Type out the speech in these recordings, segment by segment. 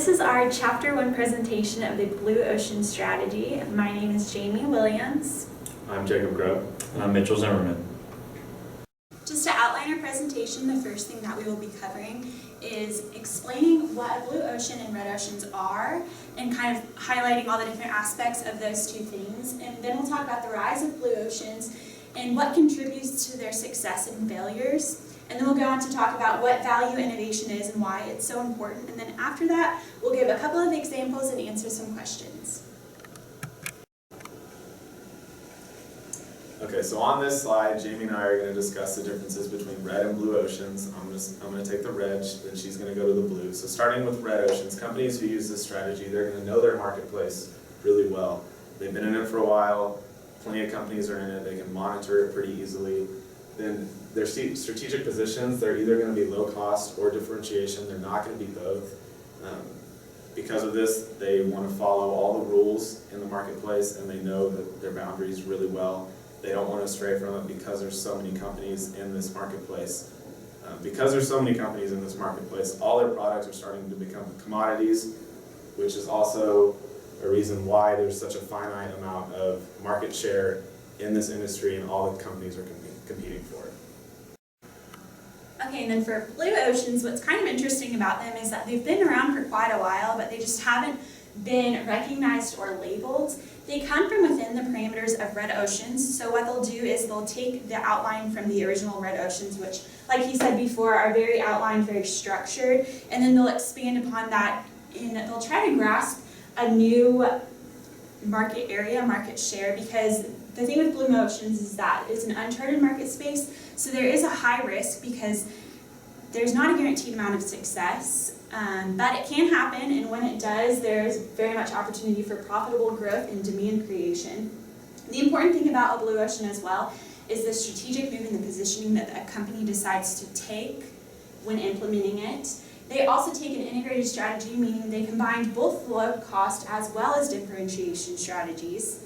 This is our Chapter 1 presentation of the Blue Ocean Strategy. My name is Jami Williams. I'm Jacob Grubb. And I'm Mitchell Zimmerman. Just to outline our presentation, the first thing that we will be covering is explaining what a blue ocean and red oceans are and kind of highlighting all the different aspects of those two things. And then we'll talk about the rise of blue oceans and what contributes to their success and failures. And then we'll go on to talk about what value innovation is and why it's so important. And then after that, we'll give a couple of examples and answer some questions. Okay, so on this slide, Jamie and I are going to discuss the differences between red and blue oceans. I'm going to take the red, then she's going to go to the blue. So starting with red oceans, companies who use this strategy, they're going to know their marketplace really well. They've been in it for a while, plenty of companies are in it, they can monitor it pretty easily. Then their strategic positions, they're either going to be low cost or differentiation, they're not going to be both. Because of this, they want to follow all the rules in the marketplace and they know that their boundaries really well. They don't want to stray from it because there's so many companies in this marketplace. Because there's so many companies in this marketplace, all their products are starting to become commodities, which is also a reason why there's such a finite amount of market share in this industry and all the companies are competing for it. Okay, and then for blue oceans, what's kind of interesting about them is that they've been around for quite a while, but they just haven't been recognized or labeled. They come from within the parameters of red oceans, so what they'll do is they'll take the outline from the original red oceans, which, like he said before, are very outlined, very structured, and then they'll expand upon that and they'll try to grasp a new market area, market share, because the thing with blue oceans is that it's an uncharted market space, so there is a high risk because there's not a guaranteed amount of success, but it can happen, and when it does, there's very much opportunity for profitable growth and demand creation. The important thing about a blue ocean as well is the strategic move and the positioning that a company decides to take when implementing it. They also take an integrated strategy, meaning they combined both low cost as well as differentiation strategies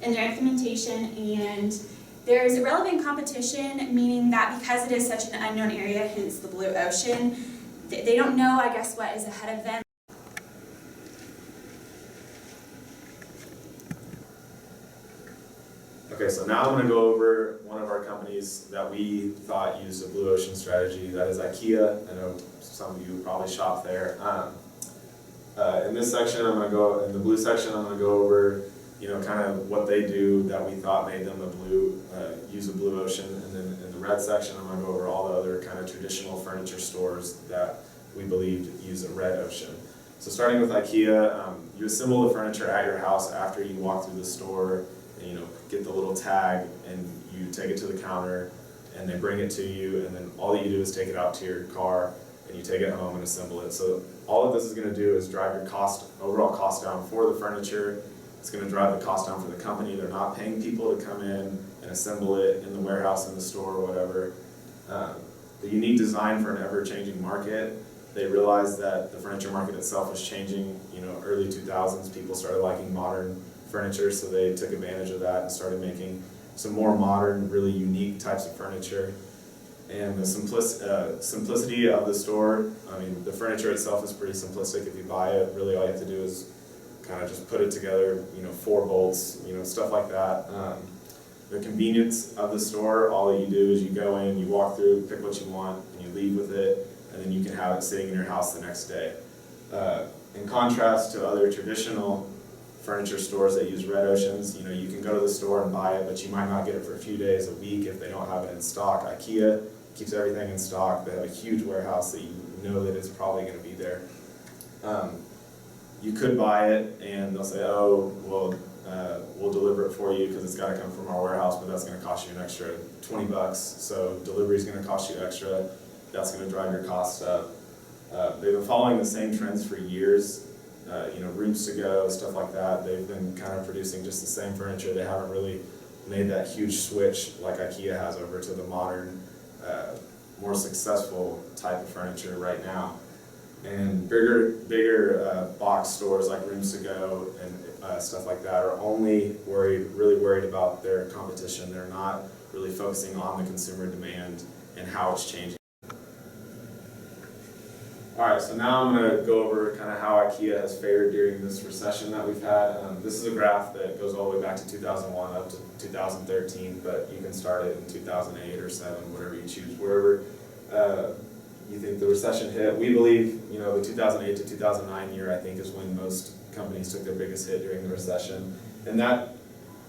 in their implementation, and there's irrelevant competition, meaning that because it is such an unknown area, hence the blue ocean, they don't know, I guess, what is ahead of them. Okay, so now I'm going to go over one of our companies that we thought used a blue ocean strategy. That is IKEA. I know some of you probably shop there. In this section, in the blue section, I'm going to go over, kind of what they do that we thought made them use a blue ocean. And then in the red section, I'm going to go over all the other kind of traditional furniture stores that we believed use a red ocean. So starting with IKEA, you assemble the furniture at your house after you walk through the store. And, get the little tag and you take it to the counter and they bring it to you, and then all that you do is take it out to your car and you take it home and assemble it. So all of this is going to do is drive your overall cost down for the furniture. It's going to drive the cost down for the company. They're not paying people to come in and assemble it in the warehouse, in the store, or whatever. The unique design for an ever-changing market. They realized that the furniture market itself was changing. Early 2000s, people started liking modern furniture, so they took advantage of that and started making some more modern, really unique types of furniture. And the simplicity of the store, the furniture itself is pretty simplistic. If you buy it, really all you have to do is kind of just put it together, 4 bolts, stuff like that. The convenience of the store, all that you do is you go in, you walk through, pick what you want, and you leave with it, and then you can have it sitting in your house the next day. In contrast to other traditional furniture stores that use red oceans, you can go to the store and buy it, but you might not get it for a few days, a week if they don't have it in stock. IKEA keeps everything in stock. They have a huge warehouse that you know that it's probably going to be there. You could buy it and they'll say, oh, well, we'll deliver it for you because it's got to come from our warehouse, but that's going to cost you an extra $20. So delivery is going to cost you extra. That's going to drive your costs up. They've been following the same trends for years. Rooms to go, stuff like that. They've been kind of producing just the same furniture. They haven't really made that huge switch like IKEA has over to the modern, more successful type of furniture right now. And bigger box stores like Rooms to Go and stuff like that are only really worried about their competition. They're not really focusing on the consumer demand and how it's changing. Alright, so now I'm going to go over kind of how IKEA has fared during this recession that we've had. This is a graph that goes all the way back to 2001 up to 2013, but you can start it in 2008 or 7, whatever you choose, wherever you think the recession hit. We believe, you know, the 2008 to 2009 year, I think, is when most companies took their biggest hit during the recession. And that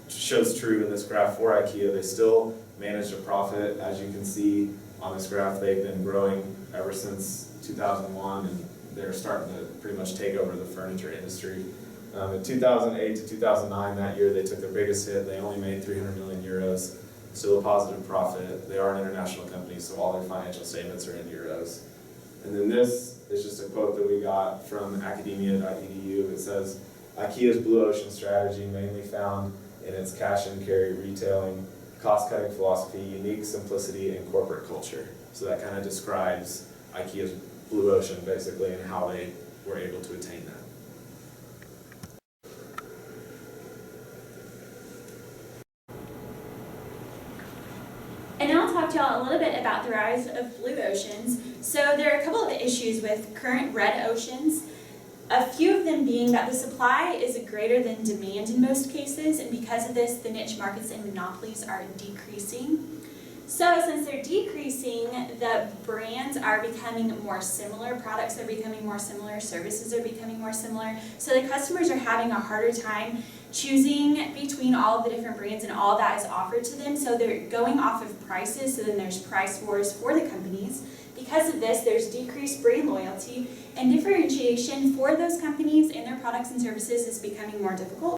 shows true in this graph for IKEA. They still managed a profit. As you can see on this graph, they've been growing ever since 2001, and they're starting to pretty much take over the furniture industry. In 2008 to 2009, that year, they took their biggest hit. They only made 300 million euros, still a positive profit. They are an international company, so all their financial statements are in euros. And then this is just a quote that we got from academia.edu. It says, IKEA's blue ocean strategy, mainly found in its cash and carry retailing, cost-cutting philosophy, unique simplicity, and corporate culture. So that kind of describes IKEA's blue ocean, basically, and how they were able to attain that. And now I'll talk to y'all a little bit about the rise of blue oceans. So there are a couple of issues with current red oceans. A few of them being that the supply is greater than demand in most cases, and because of this, the niche markets and monopolies are decreasing. So since they're decreasing, the brands are becoming more similar, products are becoming more similar, services are becoming more similar, so the customers are having a harder time choosing between all of the different brands and all that is offered to them, so they're going off of prices, so then there's price wars for the companies. Because of this, there's decreased brand loyalty, and differentiation for those companies and their products and services is becoming more difficult.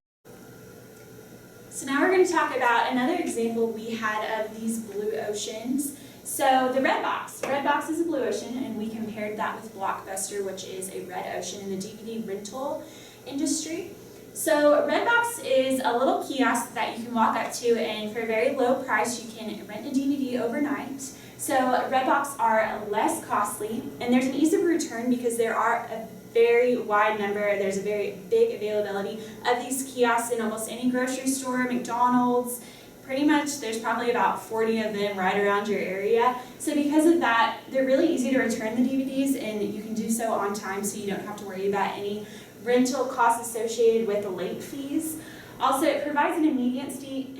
So now we're going to talk about another example we had of these blue oceans. So the red box. Red box is a blue ocean, and we compared that with Blockbuster, which is a red ocean in the DVD rental industry. So Redbox is a little kiosk that you can walk up to, and for a very low price you can rent a DVD overnight. So Redbox are less costly, and there's an ease of return because there are a very wide number, there's a very big availability of these kiosks in almost any grocery store, McDonald's, pretty much there's probably about 40 of them right around your area. So because of that, they're really easy to return the DVDs, and you can do so on time so you don't have to worry about any rental costs associated with the late fees. Also, it provides an immediacy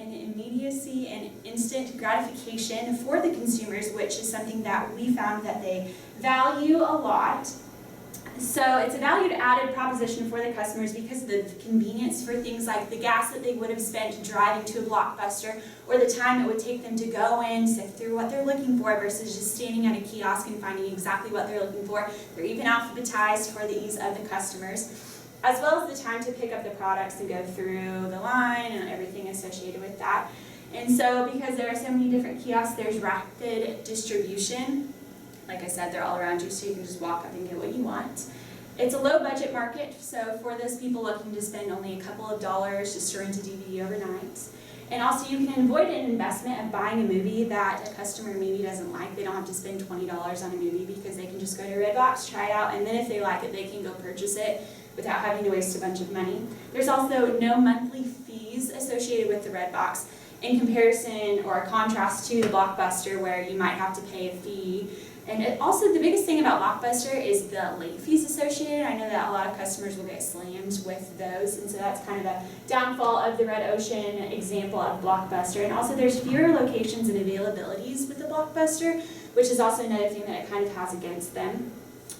and instant gratification for the consumers, which is something that we found that they value a lot. So it's a valued added proposition for the customers because of the convenience for things like the gas that they would have spent driving to a Blockbuster, or the time it would take them to go in, sift through what they're looking for versus just standing at a kiosk and finding exactly what they're looking for. They're even alphabetized for the ease of the customers, as well as the time to pick up the products and go through the line and everything associated with that. And so because there are so many different kiosks, there's rapid distribution. Like I said, they're all around you, so you can just walk up and get what you want. It's a low budget market, so for those people looking to spend only a couple of dollars just to rent a DVD overnight. And also you can avoid an investment of buying a movie that a customer maybe doesn't like. They don't have to spend $20 on a movie because they can just go to Redbox, try it out, and then if they like it, they can go purchase it without having to waste a bunch of money. There's also no monthly fees associated with the Redbox in comparison or contrast to the Blockbuster, where you might have to pay a fee. And also the biggest thing about Blockbuster is the late fees associated. I know that a lot of customers will get slammed with those, and so that's kind of a downfall of the Red Ocean example of Blockbuster. And also there's fewer locations and availabilities with the Blockbuster, which is also another thing that it kind of has against them.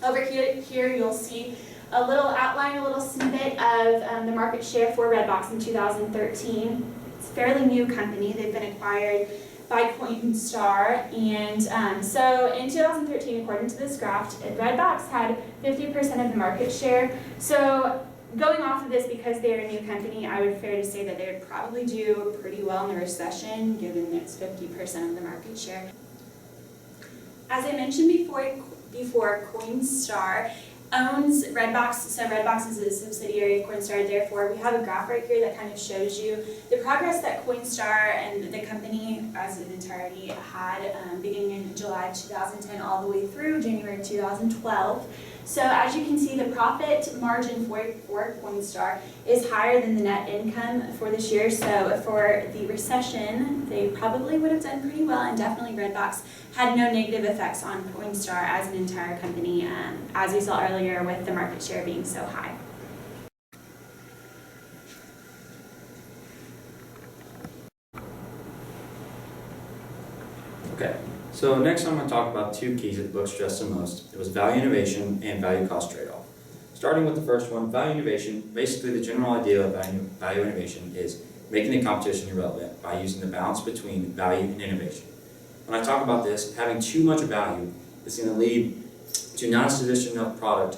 Over here you'll see a little outline, a little snippet of the market share for Redbox in 2013. It's a fairly new company. They've been acquired by Coinstar, and so in 2013, according to this graph, Redbox had 50% of the market share. So going off of this, because they're a new company, I would fair to say that they would probably do pretty well in the recession, given it's 50% of the market share. As I mentioned before, Coinstar owns Redbox, so Redbox is a subsidiary of Coinstar. Therefore, we have a graph right here that kind of shows you the progress that Coinstar and the company as an entirety had beginning in July 2010 all the way through January 2012. So as you can see, the profit margin for Coinstar is higher than the net income for this year. So for the recession, they probably would have done pretty well, and definitely Redbox had no negative effects on Coinstar as an entire company, as we saw earlier with the market share being so high. Okay, so next I'm going to talk about two keys that the book stressed the most. It was value innovation and value cost trade-off. Starting with the first one, value innovation, basically the general idea of value innovation is making the competition irrelevant by using the balance between value and innovation. When I talk about this, having too much value is going to lead to not a sufficient enough product,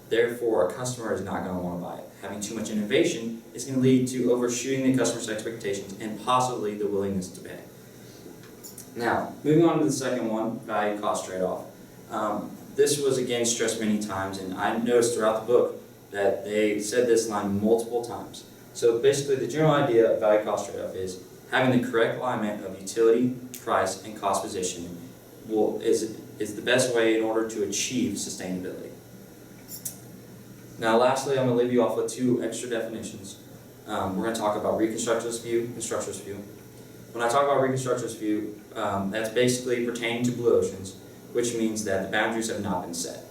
therefore a customer is not going to want to buy it. Having too much innovation is going to lead to overshooting the customer's expectations and possibly the willingness to pay. Now, moving on to the second one, value cost trade-off. This was again stressed many times, and I noticed throughout the book that they said this line multiple times. So basically the general idea of value cost trade-off is having the correct alignment of utility, price, and cost positioning is the best way in order to achieve sustainability. Now lastly, I'm going to leave you off with two extra definitions. We're going to talk about reconstructionist view and structuralist view. When I talk about reconstructionist view, that's basically pertaining to blue oceans, which means that the boundaries have not been set.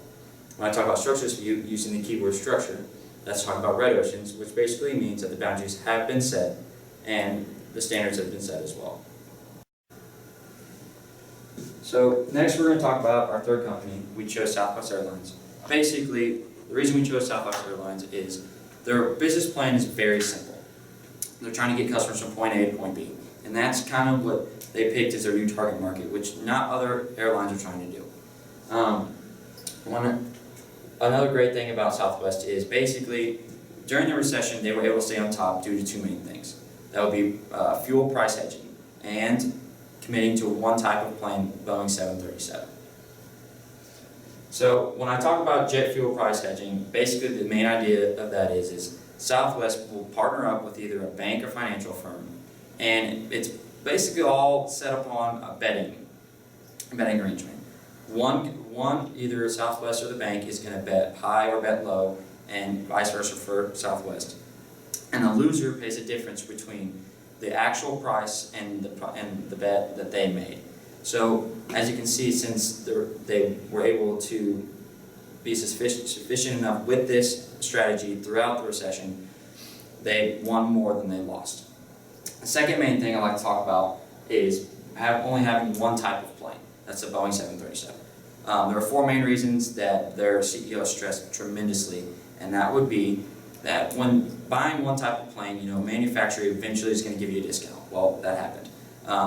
When I talk about structuralist view, using the keyword structure, that's talking about red oceans, which basically means that the boundaries have been set and the standards have been set as well. So next we're going to talk about our third company. We chose Southwest Airlines. Basically, the reason we chose Southwest Airlines is their business plan is very simple. They're trying to get customers from point A to point B. And that's kind of what they picked as their new target market, which not other airlines are trying to do. Another great thing about Southwest is basically during the recession they were able to stay on top due to two main things. That would be fuel price hedging and committing to one type of plane, Boeing 737. So when I talk about jet fuel price hedging, basically the main idea of that is Southwest will partner up with either a bank or financial firm, and it's basically all set up on a betting arrangement. One, either Southwest or the bank is going to bet high or bet low, and vice versa for Southwest. And the loser pays the difference between the actual price and the bet that they made. So as you can see, since they were able to be sufficient enough with this strategy throughout the recession, they won more than they lost. The second main thing I like to talk about is only having one type of plane. That's a Boeing 737. There are four main reasons that their CEO stressed tremendously, and that would be that when buying one type of plane, manufacturer eventually is going to give you a discount. Well, that happened.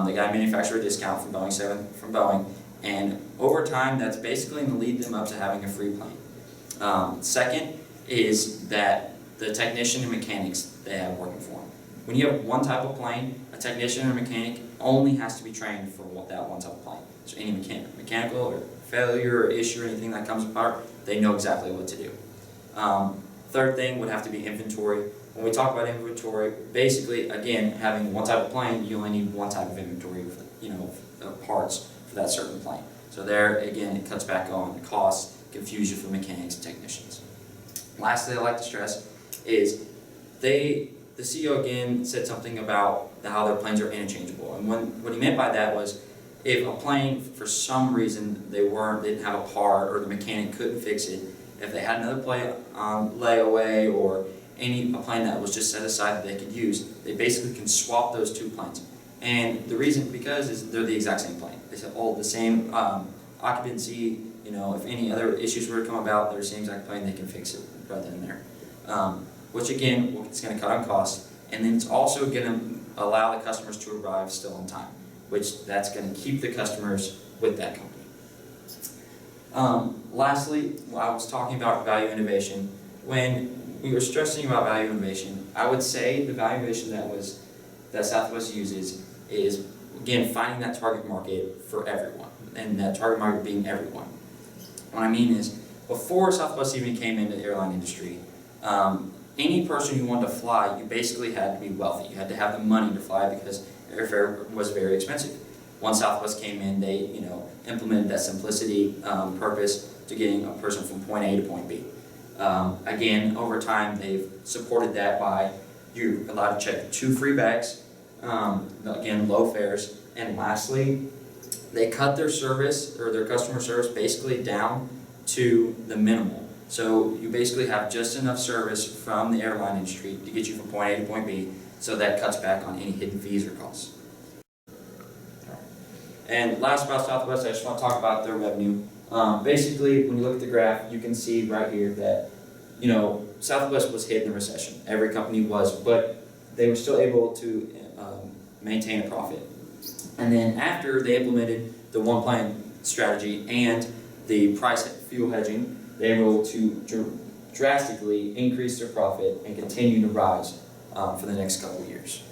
They got a manufacturer discount from Boeing, and over time, that's basically going to lead them up to having a free plane. Second is that the technician and mechanics they have working for them. When you have one type of plane, a technician or mechanic only has to be trained for that one type of plane. So any mechanical or failure or issue or anything that comes apart, they know exactly what to do. Third thing would have to be inventory. When we talk about inventory, basically, again, having one type of plane, you only need one type of inventory, of parts for that certain plane. So there, again, it cuts back on costs, confusion for mechanics and technicians. Lastly, I like to stress is the CEO again said something about how their planes are interchangeable. And what he meant by that was if a plane, for some reason, they didn't have a part or the mechanic couldn't fix it, if they had another plane on layaway or a plane that was just set aside that they could use, they basically can swap those two planes. And the reason is they're the exact same plane. They have all the same occupancy. If any other issues were to come about, they're the same exact plane, they can fix it right then and there. Which again, it's going to cut on costs, and then it's also going to allow the customers to arrive still on time, which that's going to keep the customers with that company. Lastly, I was talking about value innovation. When we were stressing about value innovation, I would say the value innovation that Southwest uses is, again, finding that target market for everyone, and that target market being everyone. What I mean is, before Southwest even came into the airline industry, any person who wanted to fly, you basically had to be wealthy. You had to have the money to fly because airfare was very expensive. once Southwest came in, they implemented that simplicity purpose to getting a person from point A to point B. Again, over time, they've supported that by you're allowed to check 2 free bags, again, low fares, and lastly, they cut their service or their customer service basically down to the minimal. So you basically have just enough service from the airline industry to get you from point A to point B, so that cuts back on any hidden fees or costs. And last about Southwest, I just want to talk about their revenue. Basically, when you look at the graph, you can see right here that, Southwest was hit in the recession. Every company was, but they were still able to maintain a profit. And then after they implemented the one plan strategy and the price fuel hedging, they were able to drastically increase their profit and continue to rise for the next couple of years.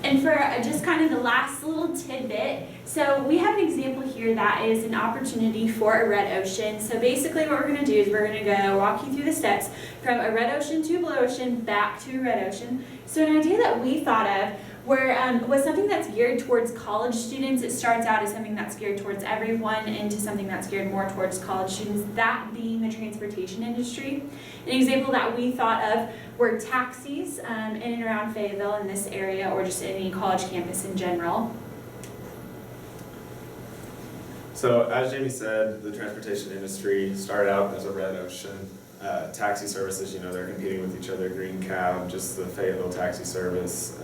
And for just kind of the last little tidbit, so we have an example here that is an opportunity for a red ocean. So basically what we're going to do is we're going to go walk you through the steps from a red ocean to a blue ocean back to a red ocean. So an idea that we thought of was something that's geared towards college students. It starts out as something that's geared towards everyone into something that's geared more towards college students, that being the transportation industry. An example that we thought of were taxis in and around Fayetteville in this area, or just any college campus in general. So as Jamie said, the transportation industry started out as a red ocean. Taxi services, they're competing with each other. Green Cab, just the Fayetteville taxi service.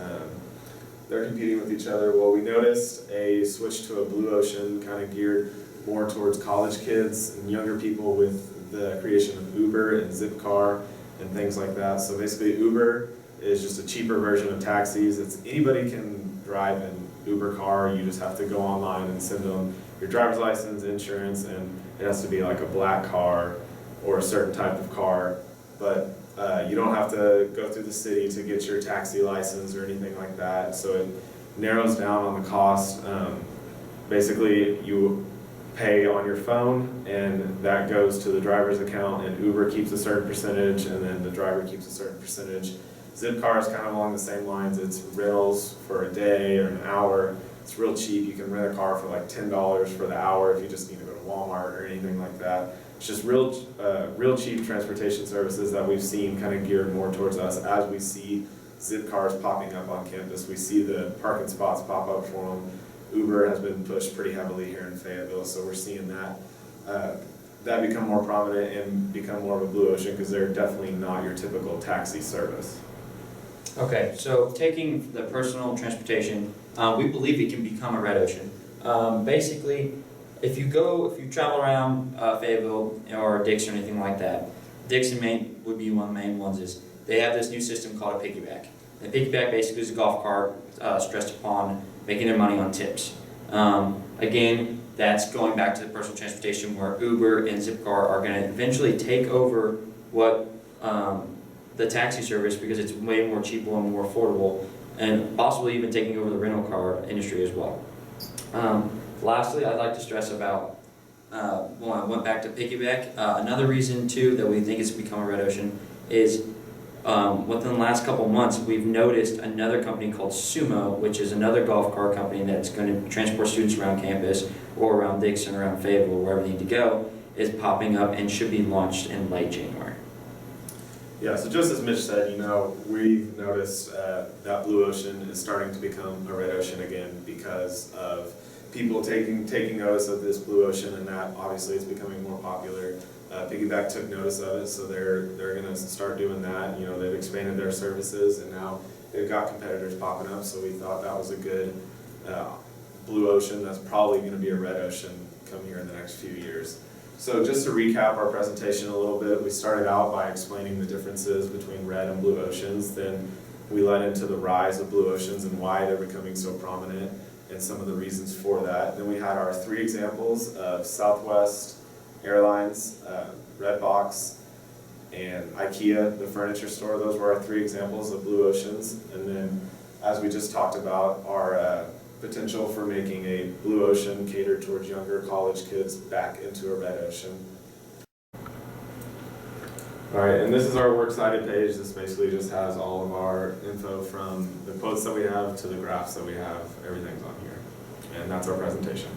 They're competing with each other. Well, we noticed a switch to a blue ocean, kind of geared more towards college kids and younger people with the creation of Uber and Zipcar and things like that. So basically Uber is just a cheaper version of taxis. Anybody can drive an Uber car. You just have to go online and send them your driver's license, insurance, and it has to be like a black car or a certain type of car. But you don't have to go through the city to get your taxi license or anything like that. So it narrows down on the cost. Basically, you pay on your phone, and that goes to the driver's account, and Uber keeps a certain percentage, and then the driver keeps a certain percentage. Zipcar is kind of along the same lines. It's rentals for a day or an hour. It's real cheap. You can rent a car for like $10 for the hour if you just need to go to Walmart or anything like that. It's just real cheap transportation services that we've seen kind of geared more towards us. As we see Zipcars popping up on campus, we see the parking spots pop up for them. Uber has been pushed pretty heavily here in Fayetteville, so we're seeing that become more prominent and become more of a blue ocean, because they're definitely not your typical taxi service. Okay, so taking the personal transportation, we believe it can become a red ocean. Basically, if you travel around Fayetteville or Dix or anything like that, Dix and Main would be one of the main ones. Is they have this new system called a piggyback. And a piggyback basically is a golf cart stressed upon making their money on tips. Again, that's going back to the personal transportation, where Uber and Zipcar are going to eventually take over what the taxi service, because it's way more cheaper and more affordable, and possibly even taking over the rental car industry as well. Lastly, I'd like to stress about, when I went back to piggyback, another reason too that we think it's become a red ocean is within the last couple months, we've noticed another company called Sumo, which is another golf car company that's going to transport students around campus or around Dixon, around Fayetteville, wherever they need to go, is popping up and should be launched in late January. Yeah, so just as Mitch said, we've noticed that blue ocean is starting to become a red ocean again because of people taking notice of this blue ocean, and that obviously is becoming more popular. Piggyback took notice of it, so they're going to start doing that. They've expanded their services, and now they've got competitors popping up, so we thought that was a good blue ocean that's probably going to be a red ocean come here in the next few years. So just to recap our presentation a little bit, we started out by explaining the differences between red and blue oceans. Then we led into the rise of blue oceans and why they're becoming so prominent and some of the reasons for that. Then we had our 3 examples of Southwest Airlines, Redbox, and IKEA, the furniture store. Those were our 3 examples of blue oceans. And then, as we just talked about, our potential for making a blue ocean catered towards younger college kids back into a red ocean. Alright, and this is our works cited page. This basically just has all of our info from the quotes that we have to the graphs that we have. Everything's on here. And that's our presentation.